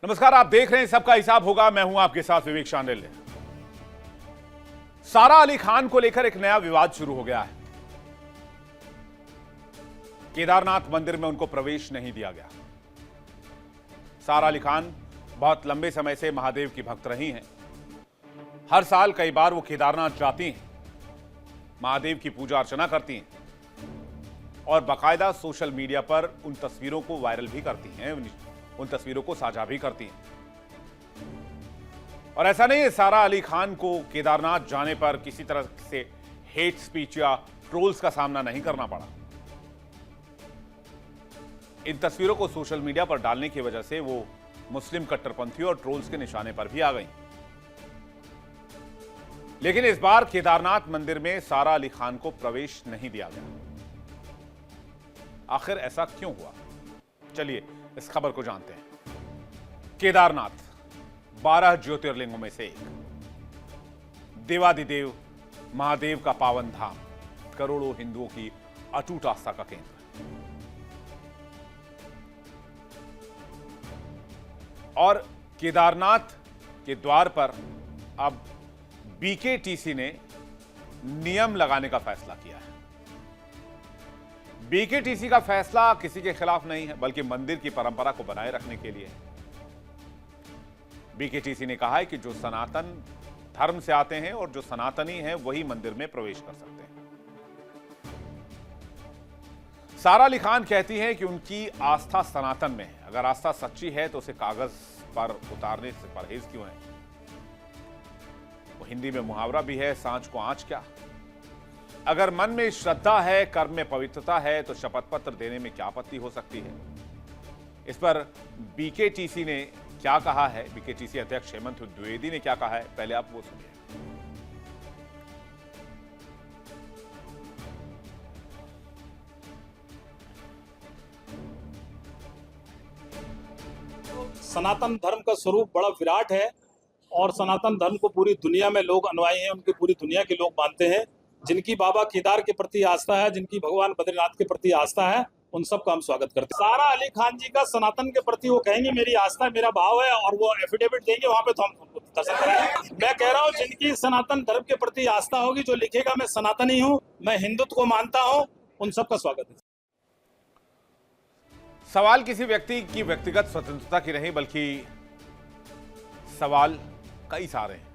नमस्कार, आप देख रहे हैं सबका हिसाब होगा। मैं हूं आपके साथ विवेक शांडिल्य। सारा अली खान को लेकर एक नया विवाद शुरू हो गया है। केदारनाथ मंदिर में उनको प्रवेश नहीं दिया गया। सारा अली खान बहुत लंबे समय से महादेव की भक्त रही हैं। हर साल कई बार वो केदारनाथ जाती हैं, महादेव की पूजा अर्चना करती हैं और बाकायदा सोशल मीडिया पर उन तस्वीरों को वायरल भी करती हैं, उन तस्वीरों को साझा भी करती हैं। और ऐसा नहीं है सारा अली खान को केदारनाथ जाने पर किसी तरह से हेट स्पीच या ट्रोल्स का सामना नहीं करना पड़ा। इन तस्वीरों को सोशल मीडिया पर डालने की वजह से वो मुस्लिम कट्टरपंथी और ट्रोल्स के निशाने पर भी आ गई। लेकिन इस बार केदारनाथ मंदिर में सारा अली खान को प्रवेश नहीं दिया गया। आखिर ऐसा क्यों हुआ, चलिए इस खबर को जानते हैं। केदारनाथ 12 ज्योतिर्लिंगों में से एक, देवादिदेव महादेव का पावन धाम, करोड़ों हिंदुओं की अटूट आस्था का केंद्र। और केदारनाथ के द्वार पर अब बीकेटीसी ने नियम लगाने का फैसला किया है। बीकेटीसी का फैसला किसी के खिलाफ नहीं है, बल्कि मंदिर की परंपरा को बनाए रखने के लिए है। बीकेटीसी ने कहा है कि जो सनातन धर्म से आते हैं और जो सनातनी हैं वही मंदिर में प्रवेश कर सकते हैं। सारा अली खान कहती हैं कि उनकी आस्था सनातन में है। अगर आस्था सच्ची है तो उसे कागज पर उतारने से परहेज क्यों है। वो हिंदी में मुहावरा भी है, सांच को आंच क्या। अगर मन में श्रद्धा है, कर्म में पवित्रता है, तो शपथ पत्र देने में क्या आपत्ति हो सकती है। इस पर बीकेटीसी ने क्या कहा है, बीकेटीसी अध्यक्ष हेमंत द्विवेदी ने क्या कहा है, पहले आप वो सुनिए। सनातन धर्म का स्वरूप बड़ा विराट है और सनातन धर्म को पूरी दुनिया में लोग अनुयायी हैं, उनकी पूरी दुनिया के लोग मानते हैं। जिनकी बाबा केदार के प्रति आस्था है, जिनकी भगवान बद्रीनाथ के प्रति आस्था है, उन सबका हम स्वागत करते हैं। सारा अली खान जी का सनातन के प्रति वो कहेंगे मेरी आस्था मेरा भाव है और वो एफिडेविट देंगे वहां पे, तो हम दर्शन कराएंगे। मैं कह रहा हूँ जिनकी सनातन धर्म के प्रति आस्था होगी, जो लिखेगा मैं सनातनी हूँ, मैं हिंदुत्व को मानता हूँ, उन सबका स्वागत है। सवाल किसी व्यक्ति की व्यक्तिगत स्वतंत्रता की नहीं, बल्कि सवाल कई सारे हैं।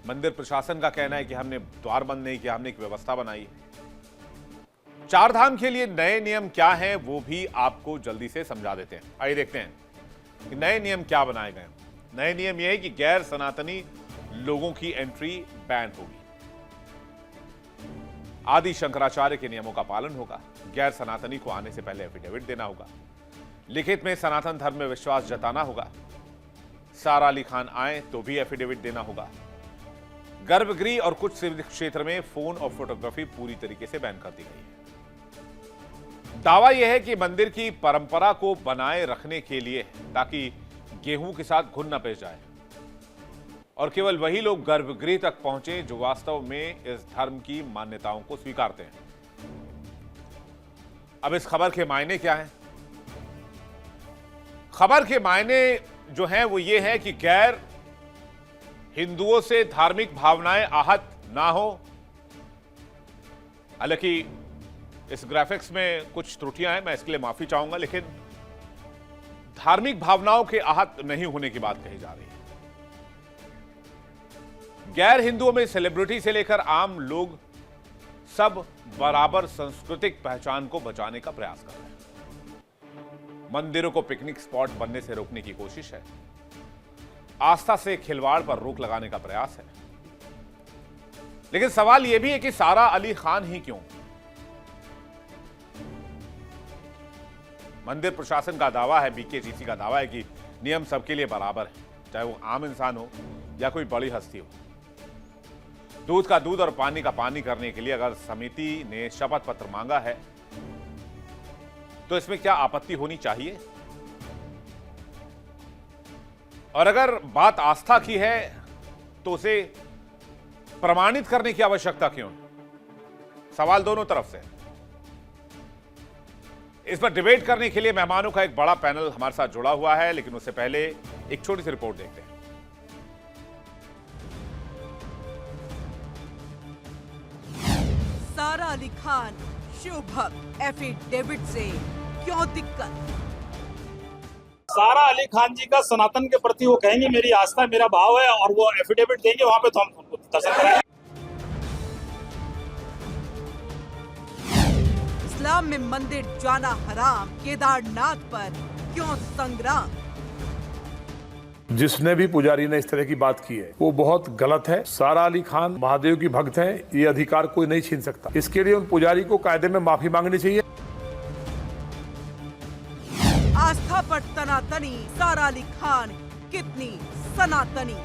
मंदिर प्रशासन का कहना है कि हमने द्वार बंद नहीं किया, हमने एक व्यवस्था बनाई। चार धाम के लिए नए नियम क्या हैं वो भी आपको जल्दी से समझा देते हैं। आइए देखते हैं कि नए नियम क्या बनाए गए। नए नियम यह है कि गैर सनातनी लोगों की एंट्री बैन होगी। आदि शंकराचार्य के नियमों का पालन होगा। गैर सनातनी को आने से पहले एफिडेविट देना होगा। लिखित में सनातन धर्म में विश्वास जताना होगा। सारा अली खान आए तो भी एफिडेविट देना होगा। गर्भगृह और कुछ सिविल क्षेत्र में फोन और फोटोग्राफी पूरी तरीके से बैन कर दी गई है। दावा यह है कि मंदिर की परंपरा को बनाए रखने के लिए, ताकि गेहूं के साथ घुन न पेश जाए और केवल वही लोग गर्भगृह तक पहुंचे जो वास्तव में इस धर्म की मान्यताओं को स्वीकारते हैं। अब इस खबर के मायने क्या हैं? खबर के मायने जो हैं वो ये है कि गैर हिंदुओं से धार्मिक भावनाएं आहत ना हो। हालांकि इस ग्राफिक्स में कुछ त्रुटियां हैं, मैं इसके लिए माफी चाहूंगा, लेकिन धार्मिक भावनाओं के आहत नहीं होने की बात कही जा रही है। गैर हिंदुओं में सेलिब्रिटी से लेकर आम लोग सब बराबर सांस्कृतिक पहचान को बचाने का प्रयास कर रहे हैं। मंदिरों को पिकनिक स्पॉट बनने से रोकने की कोशिश है। आस्था से खिलवाड़ पर रोक लगाने का प्रयास है। लेकिन सवाल यह भी है कि सारा अली खान ही क्यों? मंदिर प्रशासन का दावा है, बीकेटीसी का दावा है कि नियम सबके लिए बराबर है, चाहे वो आम इंसान हो या कोई बड़ी हस्ती हो। दूध का दूध और पानी का पानी करने के लिए अगर समिति ने शपथ पत्र मांगा है तो इसमें क्या आपत्ति होनी चाहिए? और अगर बात आस्था की है तो उसे प्रमाणित करने की आवश्यकता क्यों है? सवाल दोनों तरफ से। इस पर डिबेट करने के लिए मेहमानों का एक बड़ा पैनल हमारे साथ जुड़ा हुआ है, लेकिन उससे पहले एक छोटी सी रिपोर्ट देखते हैं। सारा अली खान शिव भक्त एफिडेविट से क्यों दिक्कत? सारा अली खान जी का सनातन के प्रति वो कहेंगे मेरी आस्था मेरा भाव है, और वो एफिडेविट देंगे वहां पे तो हम उनको दर्शन कराएंगे। इस्लाम में मंदिर जाना हराम, केदारनाथ पर क्यों संग्राम? जिसने भी पुजारी ने इस तरह की बात की है वो बहुत गलत है। सारा अली खान महादेव की भक्त है, ये अधिकार कोई नहीं छीन सकता। इसके लिए उन पुजारी को कायदे में माफी मांगनी चाहिए। आस्था पर तनातनी, सारा अली खान कितनी सनातनी?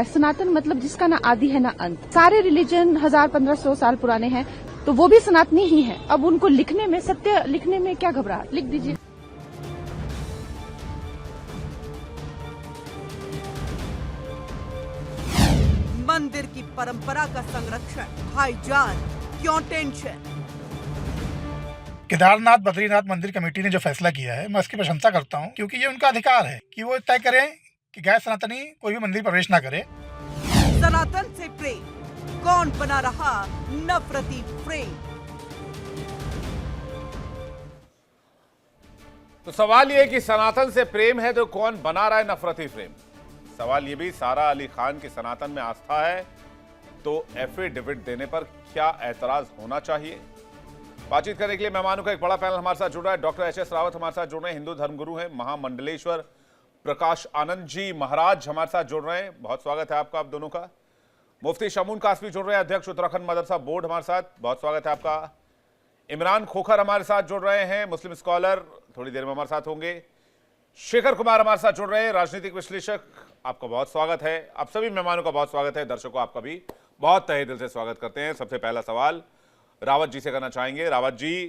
सनातन मतलब जिसका ना आदि है ना अंत। सारे रिलीजन 1000-1500 साल पुराने हैं, तो वो भी सनातनी ही हैं। अब उनको लिखने में, सत्य लिखने में क्या घबराहट, लिख दीजिए। मंदिर की परंपरा का संरक्षण, भाईजान क्यों टेंशन? केदारनाथ बद्रीनाथ मंदिर कमेटी ने जो फैसला किया है, मैं उसकी प्रशंसा करता हूं, क्योंकि ये उनका अधिकार है कि वो तय करें कि गैर सनातनी कोई भी मंदिर प्रवेश ना करे। सनातन से प्रेम, कौन बना रहा नफरती फ्रेम? तो सवाल यह है कि सनातन से प्रेम है तो कौन बना रहा है नफरती फ्रेम? सवाल यह भी सारा अली खान की सनातन में आस्था है तो एफिडेविट देने पर क्या ऐतराज होना चाहिए? बातचीत करने के लिए मेहमानों का एक बड़ा पैनल हमारे साथ जुड़ रहा है। Doctor HS. रावत हमारे साथ जुड़ रहे हैं, हिंदू धर्मगुरु हैं, महामंडलेश्वर प्रकाश आनंद जी महाराज हमारे साथ जुड़ रहे हैं, बहुत स्वागत है आपका, आप दोनों का। मुफ्ती शमून कासमी जुड़ रहे हैं, अध्यक्ष उत्तराखंड मदरसा बोर्ड हमारे साथ, बहुत स्वागत है आपका। इमरान खोखर हमारे साथ जुड़ रहे हैं, मुस्लिम स्कॉलर, थोड़ी देर में हमारे साथ होंगे। शेखर कुमार हमारे साथ जुड़ रहे हैं, राजनीतिक विश्लेषक, आपका बहुत स्वागत है। आप सभी मेहमानों का बहुत स्वागत है, दर्शकों आपका भी बहुत तहे दिल से स्वागत करते हैं। सबसे पहला सवाल रावत जी से करना चाहेंगे। रावत जी,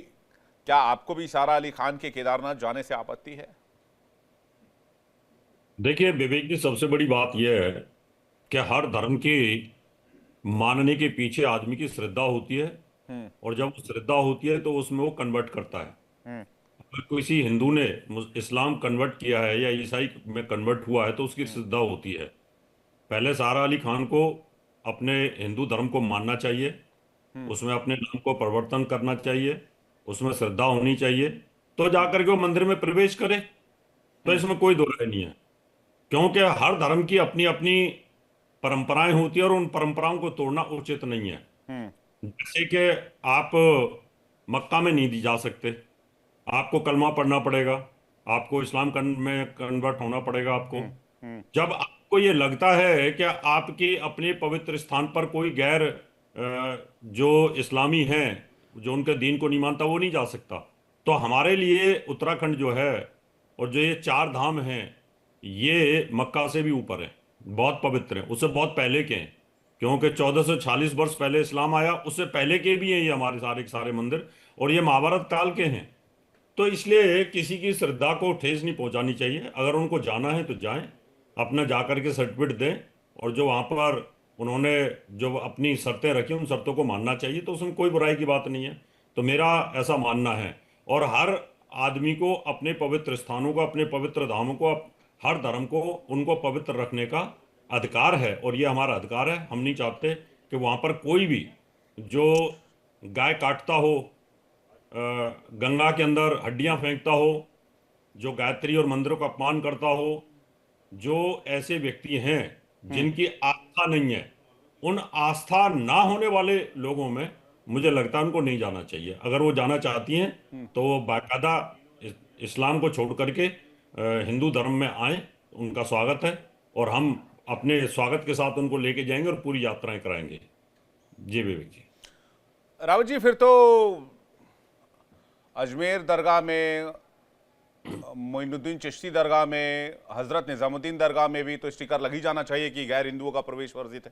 क्या आपको भी सारा अली खान के केदारनाथ जाने से आपत्ति है? देखिए विवेक जी, सबसे बड़ी बात यह है कि हर धर्म के मानने के पीछे आदमी की श्रद्धा होती है, और जब वो श्रद्धा होती है तो उसमें वो कन्वर्ट करता है। अगर किसी हिंदू ने इस्लाम कन्वर्ट किया है या ईसाई में कन्वर्ट हुआ है तो उसकी श्रद्धा होती है। पहले सारा अली खान को अपने हिंदू धर्म को मानना चाहिए, उसमें अपने नाम को परिवर्तन करना चाहिए, उसमें श्रद्धा होनी चाहिए, तो जाकर के वो मंदिर में प्रवेश करे। तो इसमें कोई दो राय नहीं है, क्योंकि हर धर्म की अपनी अपनी परंपराएं होती है और उन परंपराओं को तोड़ना उचित नहीं है। जैसे कि आप मक्का में नहीं जा सकते, आपको कलमा पढ़ना पड़ेगा, आपको इस्लाम में कन्वर्ट होना पड़ेगा आपको। जब आपको ये लगता है कि आपके अपने पवित्र स्थान पर कोई गैर जो इस्लामी हैं, जो उनके दीन को नहीं मानता, वो नहीं जा सकता। तो हमारे लिए उत्तराखंड जो है और जो ये 4 धाम हैं, ये मक्का से भी ऊपर है, बहुत पवित्र है, उससे बहुत पहले के हैं, क्योंकि 1440 वर्ष पहले इस्लाम आया, उससे पहले के भी हैं ये हमारे सारे मंदिर, और ये महाभारत काल के हैं। तो इसलिए किसी की श्रद्धा को ठेस नहीं पहुंचानी चाहिए। अगर उनको जाना है तो जाएं, अपना जाकर के सर्टिफिकेट दें, और जो वहाँ पर उन्होंने जो अपनी शर्तें रखी उन शर्तों को मानना चाहिए, तो उसमें कोई बुराई की बात नहीं है। तो मेरा ऐसा मानना है, और हर आदमी को अपने पवित्र स्थानों को, अपने पवित्र धामों को, हर धर्म को, उनको पवित्र रखने का अधिकार है, और ये हमारा अधिकार है। हम नहीं चाहते कि वहाँ पर कोई भी जो गाय काटता हो, गंगा के अंदर हड्डियां फेंकता हो, जो गायत्री और मंदिरों का अपमान करता हो, जो ऐसे व्यक्ति हैं जिनकी आस्था नहीं है, उन आस्था ना होने वाले लोगों में मुझे लगता है उनको नहीं जाना चाहिए। अगर वो जाना चाहती हैं तो वो बाकायदा इस्लाम को छोड़ करके हिंदू धर्म में आए, उनका स्वागत है, और हम अपने स्वागत के साथ उनको लेके जाएंगे और पूरी यात्राएं कराएंगे। जी विवेक जी। रावत जी, फिर तो अजमेर दरगाह में, मोइनुद्दीन चिश्ती दरगाह में, हजरत निजामुद्दीन दरगाह में भी तो स्टिकर लग ही जाना चाहिए कि गैर हिंदुओं का प्रवेश वर्जित है।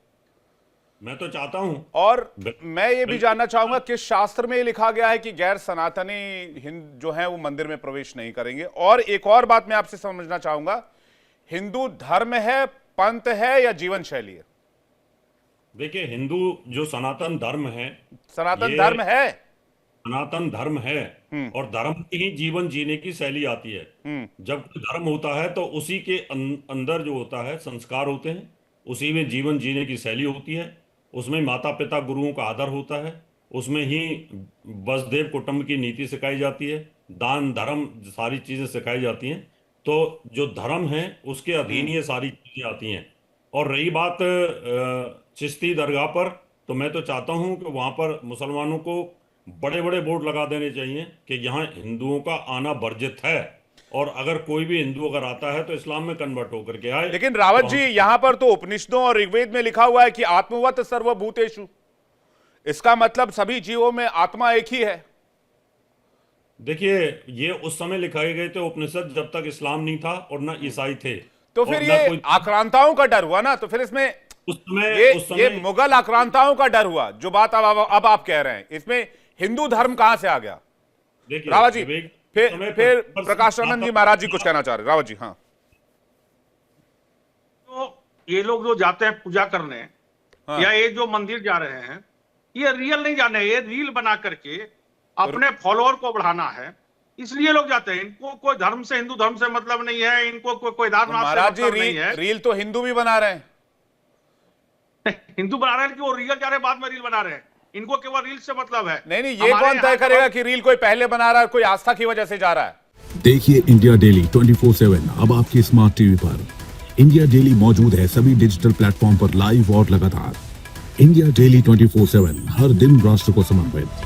मैं तो चाहता हूं, और मैं ये भी जानना चाहूंगा किस शास्त्र में ये लिखा गया है कि गैर सनातनी हिंद जो है वो मंदिर में प्रवेश नहीं करेंगे। और एक और बात मैं आपसे समझना चाहूंगा, हिंदू धर्म है, पंथ है या जीवन शैली है? देखिए, हिंदू जो सनातन धर्म है, सनातन धर्म है। सनातन धर्म है और धर्म की ही जीवन जीने की शैली आती है। जब कोई धर्म होता है तो उसी के अंदर जो होता है संस्कार होते हैं, उसी में जीवन जीने की शैली होती है, उसमें माता पिता गुरुओं का आदर होता है, उसमें ही वसुधैव कुटुंब की नीति सिखाई जाती है, दान धर्म सारी चीजें सिखाई जाती हैं। तो जो धर्म है उसके अधीन ये सारी चीजें आती हैं। और रही बात चिश्ती दरगाह पर, तो मैं तो चाहता हूं कि वहां पर मुसलमानों को बड़े बड़े बोर्ड लगा देने चाहिए कि यहाँ हिंदुओं का आना वर्जित है, और अगर कोई भी हिंदू अगर आता है तो इस्लाम में कन्वर्ट होकर के आए। लेकिन रावत जी, यहां पर तो उपनिषदों और ऋग्वेद में लिखा हुआ है कि आत्मवत सर्वभूतेषु, इसका मतलब सभी जीवों में आत्मा एक ही है। देखिए, ये उस समय लिखाए गए थे उपनिषद जब तक इस्लाम नहीं था और ना ईसाई थे। तो फिर ये आक्रांताओं का डर हुआ ना, तो फिर इसमें उस समय ये मुगल आक्रांताओं का डर हुआ जो बात अब आप कह रहे हैं, इसमें हिंदू धर्म कहां से आ गया? देखिए रावत जी, फिर प्रकाशानंद जी महाराज जी कुछ कहना चाह रहे। रावत जी। हाँ, तो ये लोग जो जाते हैं पूजा करने, हाँ, या ये जो मंदिर जा रहे हैं, ये रियल नहीं जाने, ये रील बना करके अपने फॉलोअर को बढ़ाना है, इसलिए लोग जाते हैं। इनको कोई धर्म से, हिंदू धर्म से मतलब नहीं है, इनको कोई महाराज जी, रील तो हिंदू भी बना रहे हैं। हिंदू बना रहे हैं कि वो रियल जा रहे हैं, बाद में रील बना रहे हैं, इनको केवल रील से मतलब है। नहीं, ये कौन तय करेगा कि रील कोई पहले बना रहा है, कोई आस्था की वजह से जा रहा है? देखिए इंडिया डेली 24/7 अब आपके स्मार्ट टीवी पर। इंडिया डेली मौजूद है सभी डिजिटल प्लेटफॉर्म पर लाइव और लगातार। इंडिया डेली 24/7 हर दिन राष्ट्र को समर्पित।